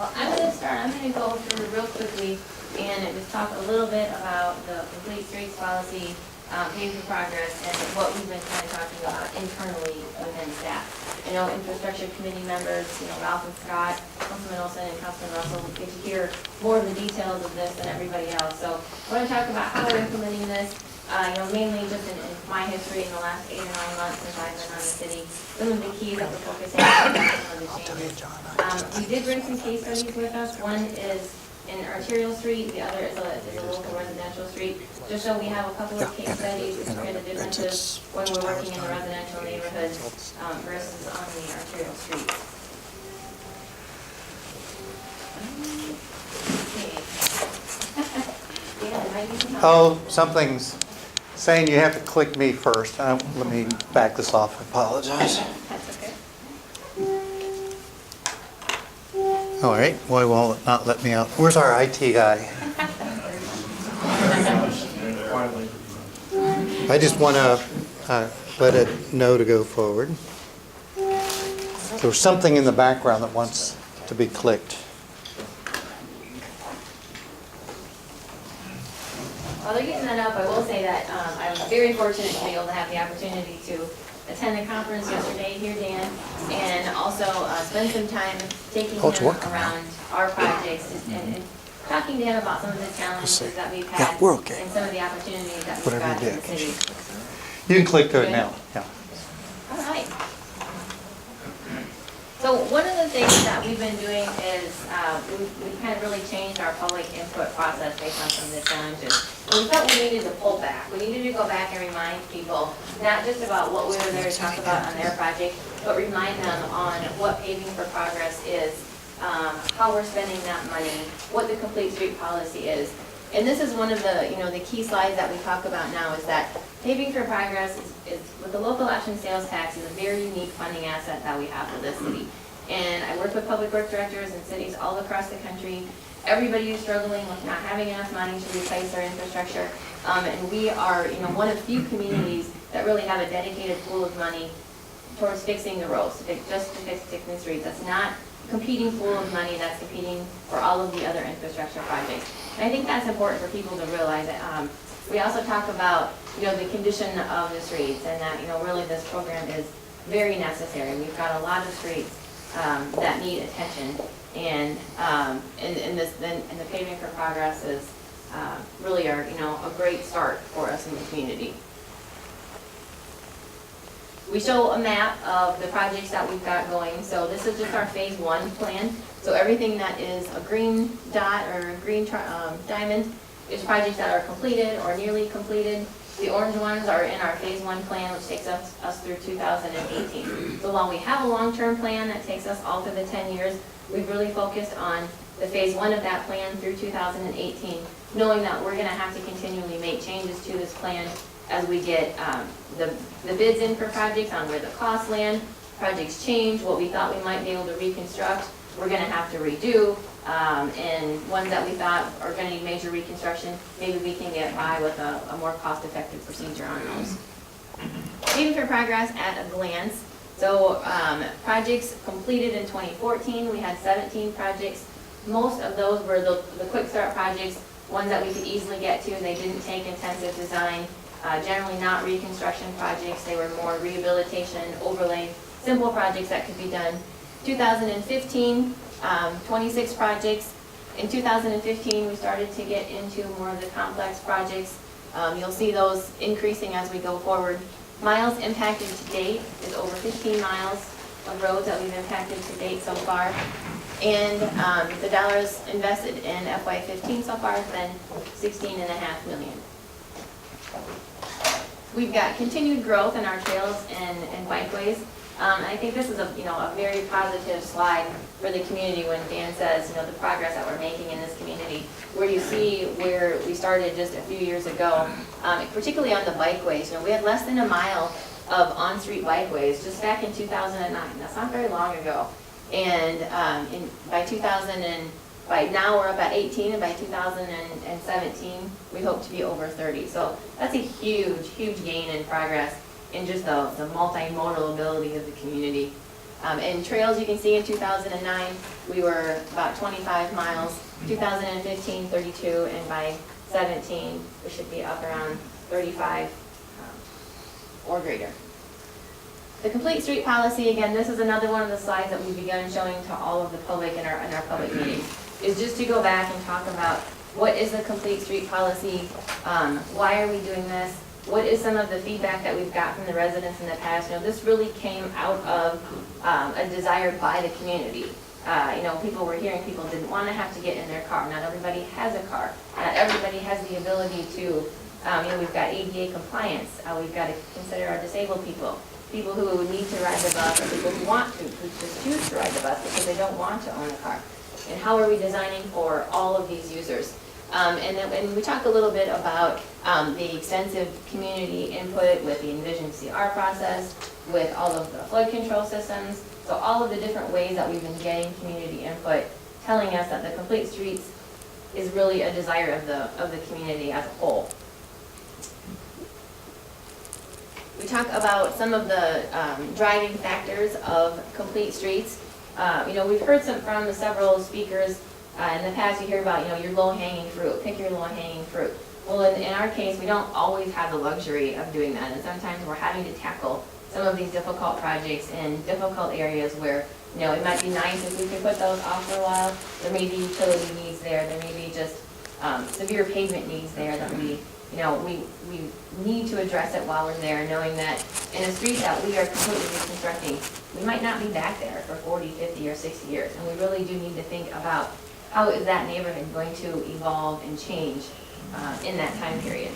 Well, I'm going to start. I'm going to go through real quickly and just talk a little bit about the complete streets policy, paving for progress, and what we've been kind of talking about internally within staff. I know infrastructure committee members, Ralph and Scott, Councilman Olson and Councilman Russell will get to hear more of the details of this than everybody else. So I want to talk about how we're implementing this. Mainly just in my history in the last 8 or 9 months since I've been on the city, some of the keys that we're focusing on, some of the changes. We did bring some case studies with us. One is in Arterial Street, the other is a local residential street. Just so we have a couple of case studies to compare the differences when we're working in the residential neighborhoods versus on the arterial streets. Oh, something's saying you have to click me first. Let me back this off. I apologize. That's okay. All right. Why won't it not let me out? Where's our IT guy? I just want to let it know to go forward. There's something in the background that wants to be clicked. While they're getting that up, I will say that I was very fortunate to be able to have the opportunity to attend the conference yesterday here, Dan, and also spend some time taking him around our projects and talking to him about some of the challenges that we've had and some of the opportunities that we've got in the city. You can click to it now. Yeah. All right. So one of the things that we've been doing is we've kind of really changed our public input process based on some of the challenges. And we felt we needed to pull back. We needed to go back and remind people not just about what we were there to talk about on their project, but remind them on what paving for progress is, how we're spending that money, what the complete street policy is. And this is one of the the key slides that we talk about now is that paving for progress is with the local option sales tax is a very unique funding asset that we have for this city. And I work with public works directors in cities all across the country. Everybody is struggling with not having enough money to replace their infrastructure. And we are one of few communities that really have a dedicated pool of money towards fixing the roads, just to fix the streets. That's not competing pool of money that's competing for all of the other infrastructure projects. And I think that's important for people to realize that. We also talk about the condition of the streets and that really this program is very necessary. We've got a lot of streets that need attention, and the paving for progress is really are a great start for us in the community. We show a map of the projects that we've got going. So this is just our phase 1 plan. So everything that is a green dot or a green diamond is projects that are completed or nearly completed. The orange ones are in our phase 1 plan, which takes us through 2018. So while we have a long-term plan that takes us all through the 10 years, we've really focused on the phase 1 of that plan through 2018, knowing that we're going to have to continually make changes to this plan as we get the bids in for projects on where the costs land, projects change, what we thought we might be able to reconstruct, we're going to have to redo, and ones that we thought are going to need major reconstruction, maybe we can get by with a more cost-effective procedure on those. Paving for progress at a glance. So projects completed in 2014, we had 17 projects. Most of those were the quick start projects, ones that we could easily get to, and they didn't take intensive design. Generally not reconstruction projects, they were more rehabilitation, overlay, simple projects that could be done. 2015, 26 projects. In 2015, we started to get into more of the complex projects. You'll see those increasing as we go forward. Miles impacted to date is over 15 miles of roads that we've impacted to date so far. And the dollars invested in FY15 so far has been $16.5 million. We've got continued growth in our trails and bikeways. I think this is a very positive slide for the community when Dan says the progress that we're making in this community, where you see where we started just a few years ago, particularly on the bikeways. We had less than a mile of on-street bikeways just back in 2009. That's not very long ago. And by now we're up at 18, and by 2017 we hope to be over 30. So that's a huge gain in progress in just the multimodal ability of the community. And trails, you can see in 2009, we were about 25 miles, 2015, 32, and by 17, we should be up around 35 or greater. The complete street policy, again, this is another one of the slides that we've begun showing to all of the public in our public meetings, is just to go back and talk about what is the complete street policy, why are we doing this, what is some of the feedback that we've got from the residents in the past. You know, this really came out of a desire by the community. You know, people were hearing people didn't want to have to get in their car. Not everybody has a car. Not everybody has the ability to, you know, we've got ADA compliance. We've got to consider our disabled people, people who need to ride the bus, or people who want to, who just choose to ride the bus because they don't want to own a car. And how are we designing for all of these users? And we talked a little bit about the extensive community input with the Envision CR process, with all of the flood control systems. So all of the different ways that we've been getting community input, telling us that the complete streets is really a desire of the community as a whole. We talk about some of the driving factors of complete streets. You know, we've heard from several speakers in the past. You hear about, you know, your low-hanging fruit, pick your low-hanging fruit. Well, in our case, we don't always have the luxury of doing that, and sometimes we're having to tackle some of these difficult projects in difficult areas where, you know, it might be nice if we could put those off for a while. There may be utility needs there, there may be just severe pavement needs there that we need to address it while we're there, knowing that in a street that we are completely reconstructing, we might not be back there for 40, 50, or 60 years, and we really do need to think about how is that neighborhood going to evolve and change in that time period.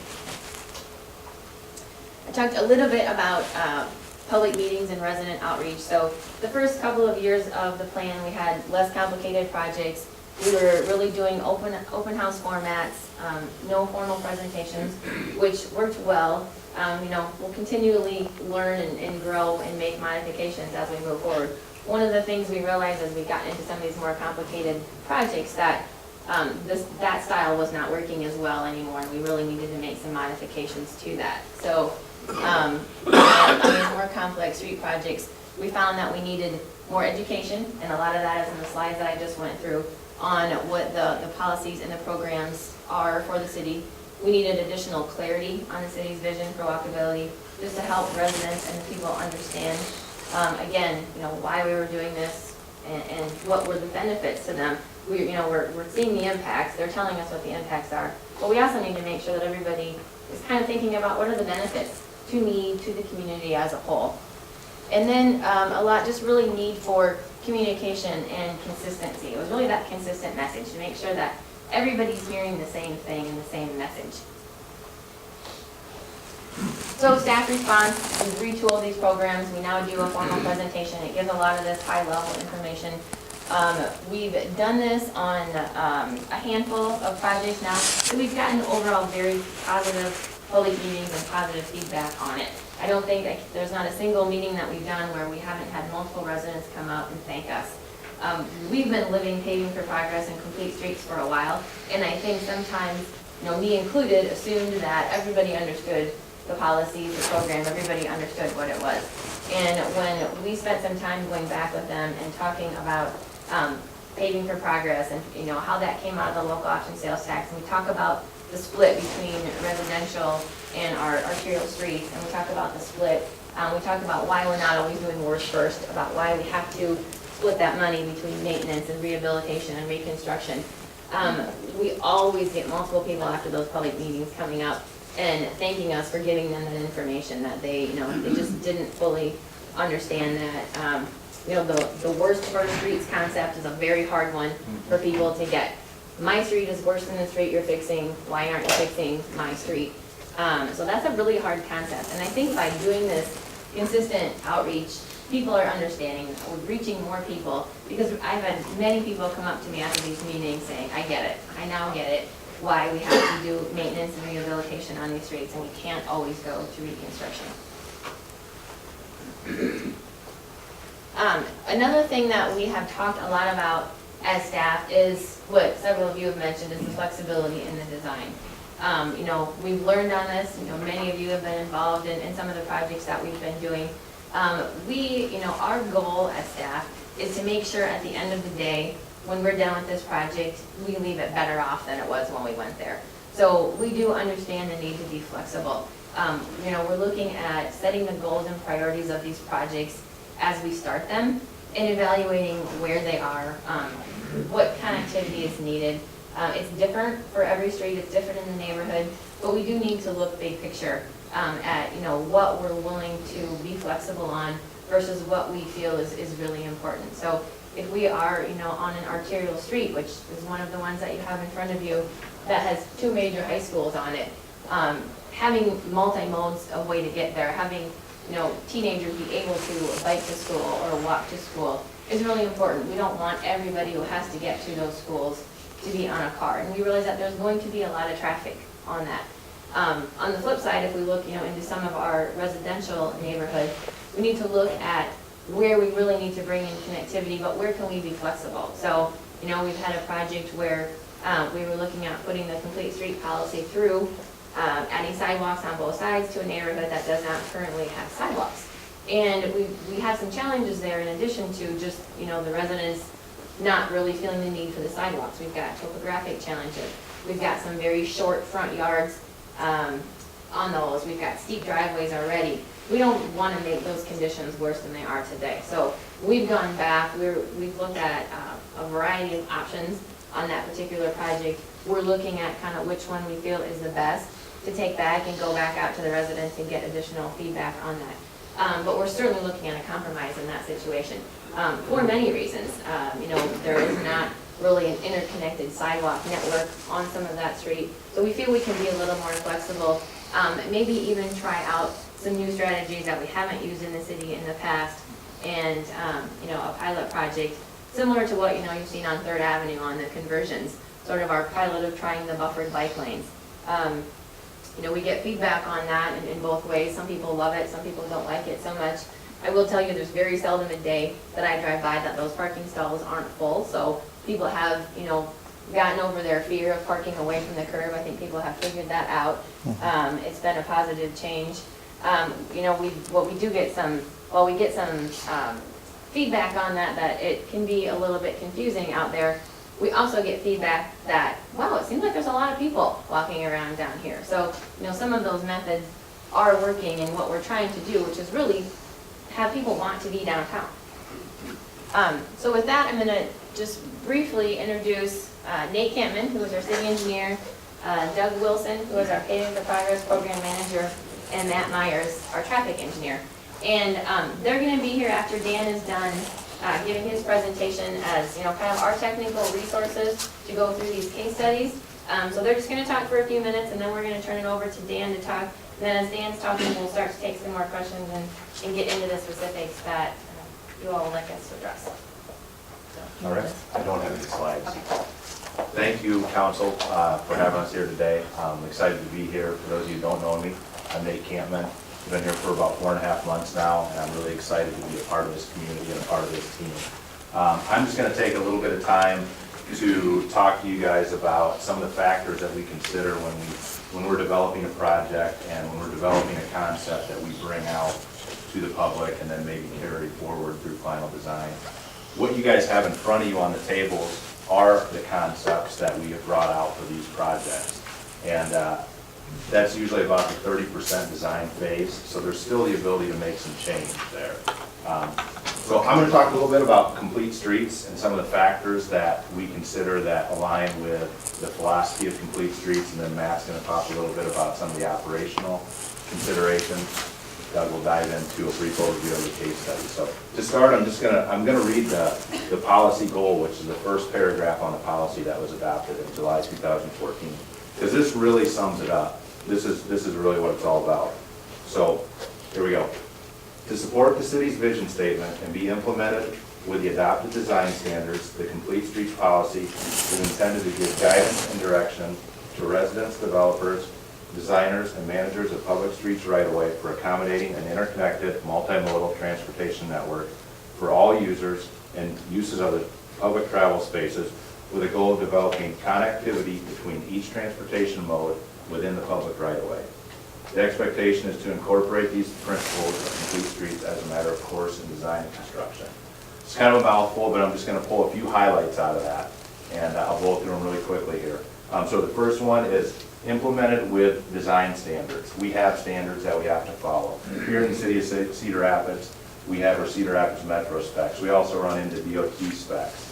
I talked a little bit about public meetings and resident outreach. So the first couple of years of the plan, we had less complicated projects. We were really doing open house formats, no formal presentations, which worked well. You know, we'll continually learn and grow and make modifications as we move forward. One of the things we realized as we got into some of these more complicated projects that that style was not working as well anymore, and we really needed to make some modifications to that. So on these more complex street projects, we found that we needed more education, and a lot of that is in the slides that I just went through, on what the policies and the programs are for the city. We needed additional clarity on the city's vision for walkability, just to help residents and people understand, again, you know, why we were doing this and what were the benefits to them. We're seeing the impacts. They're telling us what the impacts are, but we also need to make sure that everybody is kind of thinking about what are the benefits to me, to the community as a whole. And then a lot, just really need for communication and consistency. It was really that consistent message to make sure that everybody's hearing the same thing and the same message. So staff response, we retool these programs. We now do a formal presentation. It gives a lot of this high-level information. We've done this on a handful of projects now, so we've gotten overall very positive public meetings and positive feedback on it. I don't think there's not a single meeting that we've done where we haven't had multiple residents come out and thank us. We've been living Paving for Progress and Complete Streets for a while, and I think sometimes, you know, me included, assumed that everybody understood the policies, the program, everybody understood what it was. And when we spent some time going back with them and talking about Paving for Progress and, you know, how that came out of the local option sales tax, and we talk about the split between residential and our arterial streets, and we talk about the split. We talk about why we're not always doing worse first, about why we have to split that money between maintenance and rehabilitation and reconstruction. We always get multiple people after those public meetings coming up and thanking us for giving them that information that they, you know, they just didn't fully understand that. You know, the worst first streets concept is a very hard one for people to get. My street is worse than the street you're fixing. Why aren't you fixing my street? So that's a really hard concept. And I think by doing this consistent outreach, people are understanding, we're reaching more people, because I've had many people come up to me after these meetings saying, I get it, I now get it, why we have to do maintenance and rehabilitation on these streets, and we can't always go to reconstruction. Another thing that we have talked a lot about as staff is what several of you have mentioned, is the flexibility in the design. You know, we've learned on this, you know, many of you have been involved in some of the projects that we've been doing. Our goal as staff is to make sure at the end of the day, when we're done with this project, we leave it better off than it was when we went there. So we do understand the need to be flexible. We're looking at setting the goals and priorities of these projects as we start them and evaluating where they are, what connectivity is needed. It's different for every street, it's different in the neighborhood, but we do need to look big picture at what we're willing to be flexible on versus what we feel is really important. So if we are on an arterial street, which is one of the ones that you have in front of you that has 2 major high schools on it, having multi-modes of way to get there, having teenagers be able to bike to school or walk to school is really important. We don't want everybody who has to get to those schools to be on a car. And we realize that there's going to be a lot of traffic on that. On the flip side, if we look into some of our residential neighborhoods, we need to look at where we really need to bring in connectivity, but where can we be flexible? So, we've had a project where we were looking at putting the complete street policy through, adding sidewalks on both sides to a neighborhood that does not currently have sidewalks. And we have some challenges there in addition to just, the residents not really feeling the need for the sidewalks. We've got topographic challenges. We've got some very short front yards on those. We've got steep driveways already. We don't want to make those conditions worse than they are today. So we've gone back, we've looked at a variety of options on that particular project. We're looking at kind of which one we feel is the best to take back and go back out to the residents and get additional feedback on that. But we're certainly looking at a compromise in that situation for many reasons. There is not really an interconnected sidewalk network on some of that street. So we feel we can be a little more flexible, maybe even try out some new strategies that we haven't used in the city in the past, and a pilot project similar to what you've seen on 3rd Avenue on the conversions, sort of our pilot of trying the buffered bike lanes. We get feedback on that in both ways. Some people love it, some people don't like it so much. I will tell you there's very seldom a day that I drive by that those parking stalls aren't full, so people have gotten over their fear of parking away from the curb. I think people have figured that out. It's been a positive change. We get some feedback on that it can be a little bit confusing out there. We also get feedback that, wow, it seems like there's a lot of people walking around down here. So, some of those methods are working in what we're trying to do, which is really have people want to be downtown. So with that, I'm gonna just briefly introduce Nate Campman, who is our city engineer, Doug Wilson, who is our Paving for Progress program manager, and Matt Myers, our traffic engineer. And they're going to be here after Dan is done giving his presentation as kind of our technical resources to go through these case studies. So they're just going to talk for a few minutes, and then we're going to turn it over to Dan to talk. And then as Dan's talking, we'll start to take some more questions and get into the specifics that you all would like us to address. All right, I don't have any slides. Okay. Thank you, council, for having us here today. I'm excited to be here. For those of you who don't know me, I'm Nate Campman. I've been here for about 4.5 months now, and I'm really excited to be a part of this community and a part of this team. I'm just going to take a little bit of time to talk to you guys about some of the factors that we consider when we're developing a project and when we're developing a concept that we bring out to the public and then maybe carry forward through final design. What you guys have in front of you on the tables are the concepts that we have brought out for these projects. And that's usually about the 30% design phase, so there's still the ability to make some change there. So I'm going to talk a little bit about complete streets and some of the factors that we consider that align with the philosophy of complete streets, and then Matt's going to talk a little bit about some of the operational considerations. Doug will dive into a brief overview of the case study. So to start, I'm going to read the policy goal, which is the first paragraph on the policy that was adopted in July 2014, because this really sums it up. This is really what it's all about. So here we go. To support the city's vision statement and be implemented with the adopted design standards, the Complete Streets policy is intended to give guidance and direction to residents, developers, designers, and managers of public streets right-of-way for accommodating an interconnected multimodal transportation network for all users and uses of the public travel spaces, with a goal of developing connectivity between each transportation mode within the public right-of-way. The expectation is to incorporate these principles of complete streets as a matter of course in design and construction. It's kind of a mouthful, but I'm just going to pull a few highlights out of that, and I'll go through them really quickly here. So the first one is implemented with design standards. We have standards that we have to follow. Here in the city of Cedar Rapids, we have our Cedar Rapids Metro specs. We also run into DOT specs.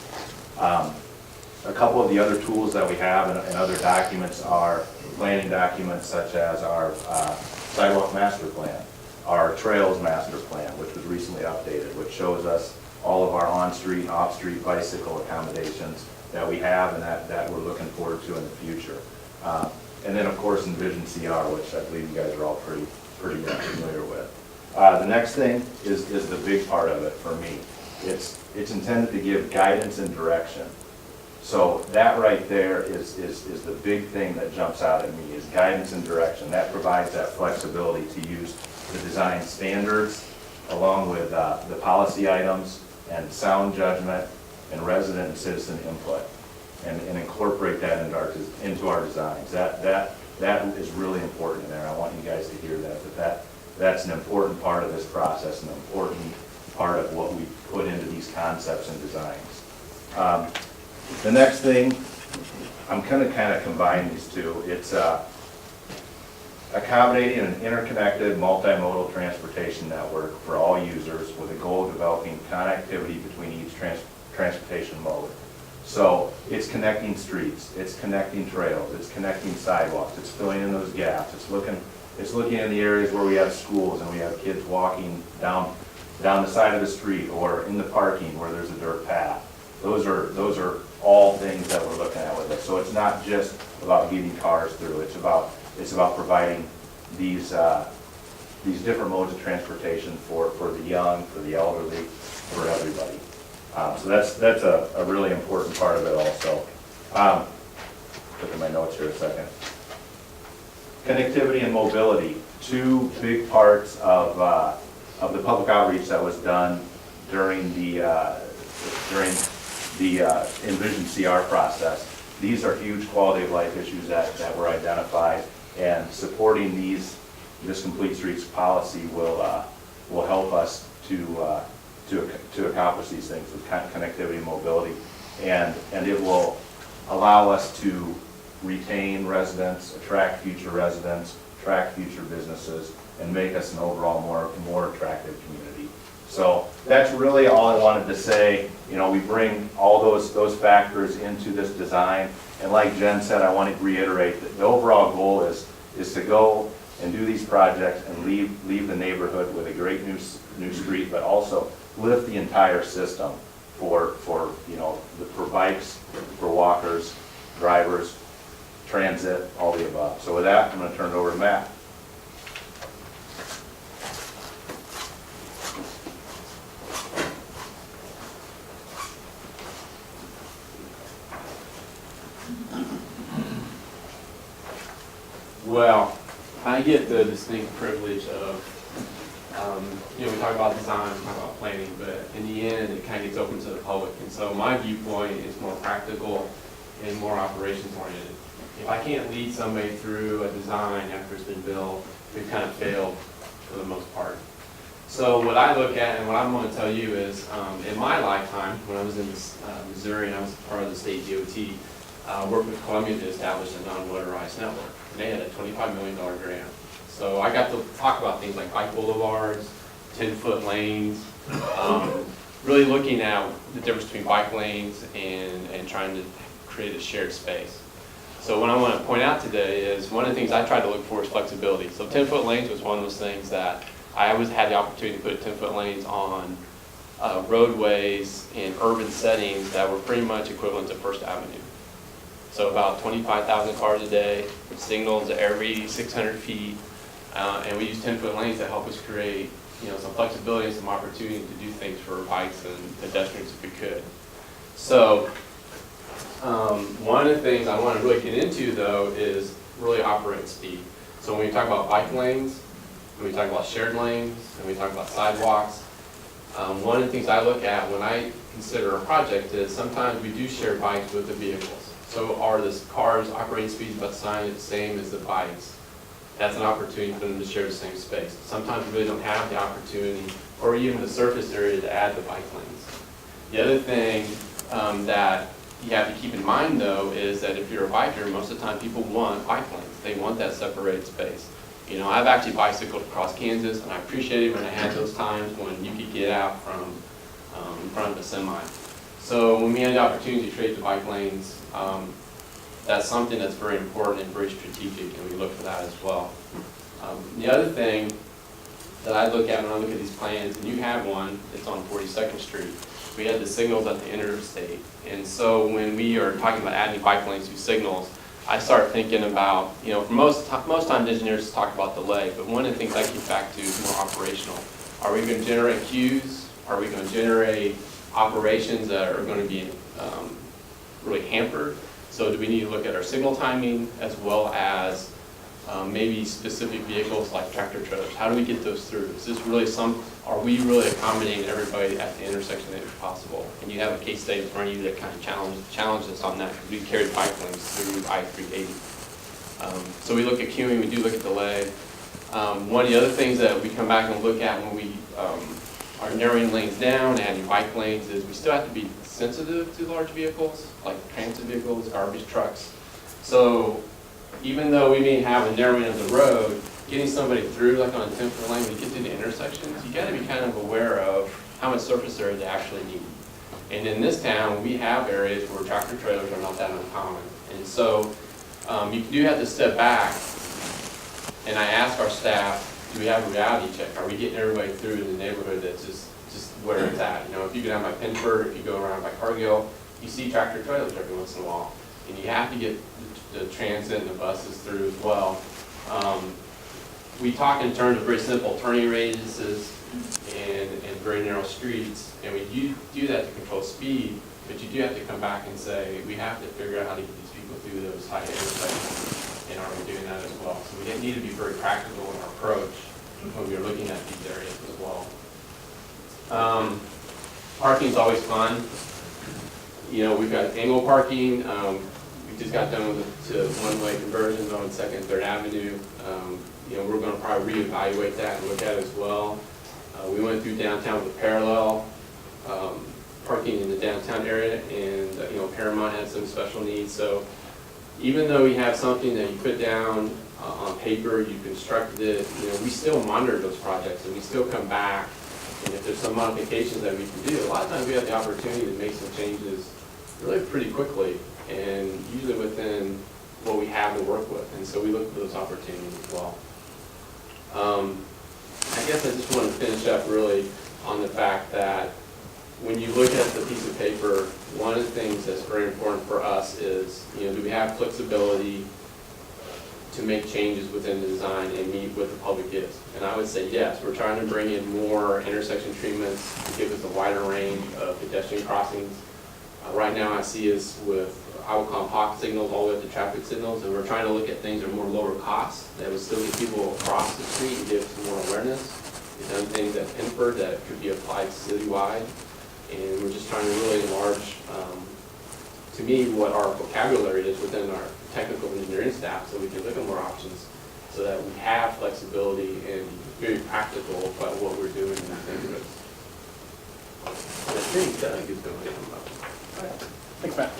A couple of the other tools that we have and other documents are planning documents such as our sidewalk master plan, our trails master plan, which was recently updated, which shows us all of our on-street and off-street bicycle accommodations that we have and that we're looking forward to in the future. And then, of course, Envision CR, which I believe you guys are all pretty familiar with. The next thing is the big part of it for me. It's intended to give guidance and direction. So that right there is the big thing that jumps out at me, is guidance and direction. That provides that flexibility to use the design standards along with the policy items and sound judgment and resident and citizen input and incorporate that into our designs. That is really important in there. I want you guys to hear that's an important part of this process, an important part of what we put into these concepts and designs. The next thing, I'm going to kind of combine these two. It's accommodating an interconnected multimodal transportation network for all users with a goal of developing connectivity between each transportation mode. So it's connecting streets, it's connecting trails, it's connecting sidewalks, it's filling in those gaps, it's looking in the areas where we have schools and we have kids walking down the side of the street or in the parking where there's a dirt path. Those are all things that we're looking at with it. So it's not just about getting cars through. It's about providing these different modes of transportation for the young, for the elderly, for everybody. So that's a really important part of it also. Look at my notes here a second. Connectivity and mobility, two big parts of the public outreach that was done during the Envision CR process. These are huge quality of life issues that were identified, and supporting this complete streets policy will help us to accomplish these things with connectivity and mobility, and it will allow us to retain residents, attract future residents, attract future businesses, and make us an overall more attractive community. So that's really all I wanted to say. You know, we bring all those factors into this design, and like Jen said, I want to reiterate that the overall goal is to go and do these projects and leave the neighborhood with a great new street, but also lift the entire system for bikes, for walkers, drivers, transit, all the above. So with that, I'm going to turn it over to Matt. Well, I get the distinct privilege of, we talk about design, we talk about planning, but in the end, it kind of gets open to the public. And so my viewpoint is more practical and more operations oriented. If I can't lead somebody through a design after it's been built, we've kind of failed for the most part. So what I look at and what I'm going to tell you is, in my lifetime, when I was in Missouri and I was part of the state DOT, worked with Columbia to establish a non-motorized network. And they had a $25 million grant. So I got to talk about things like bike boulevards, 10-foot lanes, really looking at the difference between bike lanes and trying to create a shared space. So what I want to point out today is one of the things I try to look for is flexibility. So 10-foot lanes was one of those things that I always had the opportunity to put 10-foot lanes on roadways in urban settings that were pretty much equivalent to First Avenue. So about 25,000 cars a day, with signals every 600 feet, and we use 10-foot lanes to help us create, some flexibility and some opportunity to do things for bikes and pedestrians if we could. So one of the things I want to really get into though is really operating speed. So when we talk about bike lanes, when we talk about shared lanes, and we talk about sidewalks, one of the things I look at when I consider a project is sometimes we do share bikes with the vehicles. So are the cars' operating speeds about the same as the bikes? that's an opportunity for them to share the same space. Sometimes we really don't have the opportunity or even the surface area to add the bike lanes. The other thing that you have to keep in mind though is that if you're a biker, most of the time people want bike lanes. They want that separated space. You know, I've actually bicycled across Kansas and I appreciated when I had those times when you could get out from in front of a semi. So when we had the opportunity to create the bike lanes, that's something that's very important and very strategic, and we look for that as well. The other thing that I look at when I look at these plans, and you have one, it's on 42nd Street. We had the signals at the interstate, and so when we are talking about adding bike lanes to signals, I start thinking about, you know, for most times engineers talk about delay, but one of the things I keep back to is more operational. Are we going to generate queues? Are we going to generate operations that are going to be really hampered? So do we need to look at our signal timing as well as maybe specific vehicles like tractor trailers? How do we get those through? Is this really are we really accommodating everybody at the intersection that is possible? And you have a case study in front of you that kind of challenged us on that because we carried bike lanes through I-380. So we look at queuing, we do look at delay. One of the other things that we come back and look at when we are narrowing lanes down, adding bike lanes, is we still have to be sensitive to large vehicles, like transit vehicles, garbage trucks. So even though we may have a narrowing of the road, getting somebody through, like on a 10-foot lane, when you get to the intersections, you got to be kind of aware of how much surface area they actually need. And in this town, we have areas where tractor trailers are not that uncommon. And so you do have to step back, and I ask our staff, do we have a reality check? Are we getting everybody through in the neighborhood that's just where it's at? You know, if you go down by Pinford, if you go around by Cargill, you see tractor trailers every once in a while. And you have to get the transit and the buses through as well. We talk in terms of very simple turning radiuses and very narrow streets, and we do that to control speed, but you do have to come back and say, we have to figure out how to get these people through those high intersections, and are we doing that as well? So we need to be very practical in our approach when we're looking at these areas as well. Parking is always fun. You know, we've got angle parking. We just got done with the one-way conversions on 2nd and 3rd Avenue. You know, we're going to probably reevaluate that and look at it as well. We went through downtown with parallel parking in the downtown area, and you know, Paramount had some special needs. So even though we have something that you put down on paper, you constructed it, you know, we still monitor those projects, and we still come back. And if there's some modifications that we can do, a lot of times we have the opportunity to make some changes really pretty quickly, and usually within what we have to work with. And so we look for those opportunities as well. I guess I just want to finish up really on the fact that when you look at the piece of paper, one of the things that's very important for us is, you know, do we have flexibility to make changes within the design and meet what the public is? And I would say yes. We're trying to bring in more intersection treatments to give us a wider range of pedestrian crossings. Right now I see us with, I would call them pocket signals all the way up to traffic signals, and we're trying to look at things that are more lower cost, that would still get people across the street and give some more awareness. We've done things at Pinford that could be applied citywide, and we're just trying to really enlarge, to me, what our vocabulary is within our technical engineering staff, so we can look at more options, so that we have flexibility and be very practical about what we're doing in these neighborhoods. And I think Doug is going to come up. Thanks, Matt.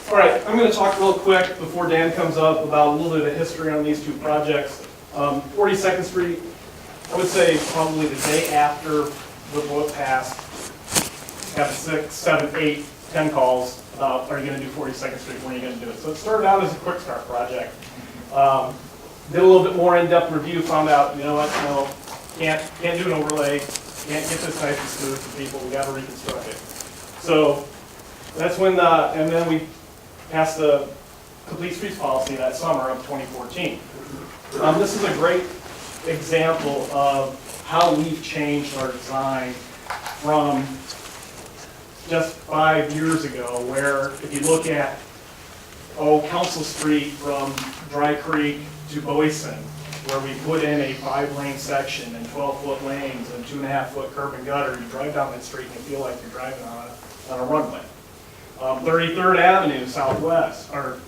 All right, I'm going to talk real quick before Dan comes up about a little bit of history on these two projects. 42nd Street, I would say probably the day after the vote passed, got 6, 7, 8, 10 calls about, are you going to do 42nd Street, when are you going to do it? So it started out as a quick start project. Did a little bit more in-depth review, found out, you know what, no, can't do an overlay, can't get this nice and smooth for people, we got to reconstruct it. So that's when, and then we passed the Complete Streets policy that summer of 2014. This is a great example of how we've changed our design from just 5 years ago, where if you look at, Council Street from Dry Creek to Boyson, where we put in a 5-lane section and 12-foot lanes and 2.5-foot curb and gutter, you drive down that street and you feel like you're driving on a runway. 33rd Avenue southwest, from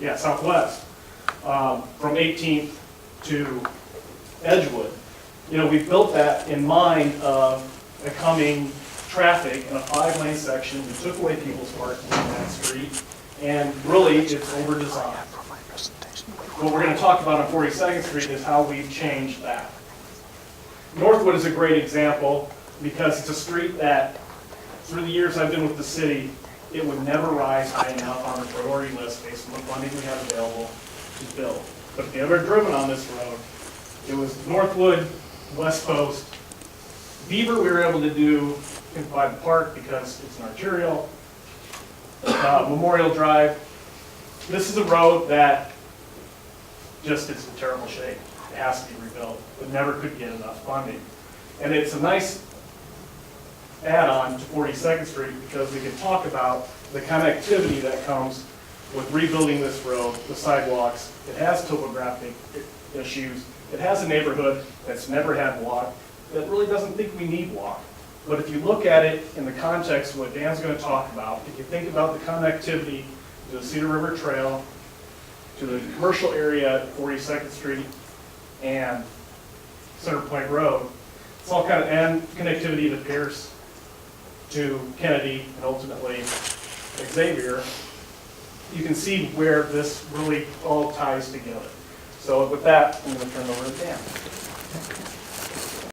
18th to Edgewood. You know, we built that in mind of the coming traffic in a 5-lane section. We took away people's parking on that street, and really, it's over-designed. What we're going to talk about on 42nd Street is how we've changed that. Northwood is a great example because it's a street that, through the years I've been with the city, it would never rise high enough on the priority list based on the funding we have available to build. But if you ever driven on this road, it was Northwood, West Coast. Beaver we were able to do by the park because it's an arterial. Memorial Drive. This is a road that just is in terrible shape. It has to be rebuilt, but never could get enough funding. And it's a nice add-on to 42nd Street because we can talk about the connectivity that comes with rebuilding this road, the sidewalks. It has topographic issues. It has a neighborhood that's never had walk, that really doesn't think we need walk. But if you look at it in the context of what Dan's going to talk about, if you think about the connectivity to the Cedar River Trail, to the commercial area at 42nd Street and Center Point Road, it's all kind of, and connectivity to Pierce, to Kennedy, and ultimately Xavier, you can see where this really all ties together. So with that, I'm going to turn it over to Dan.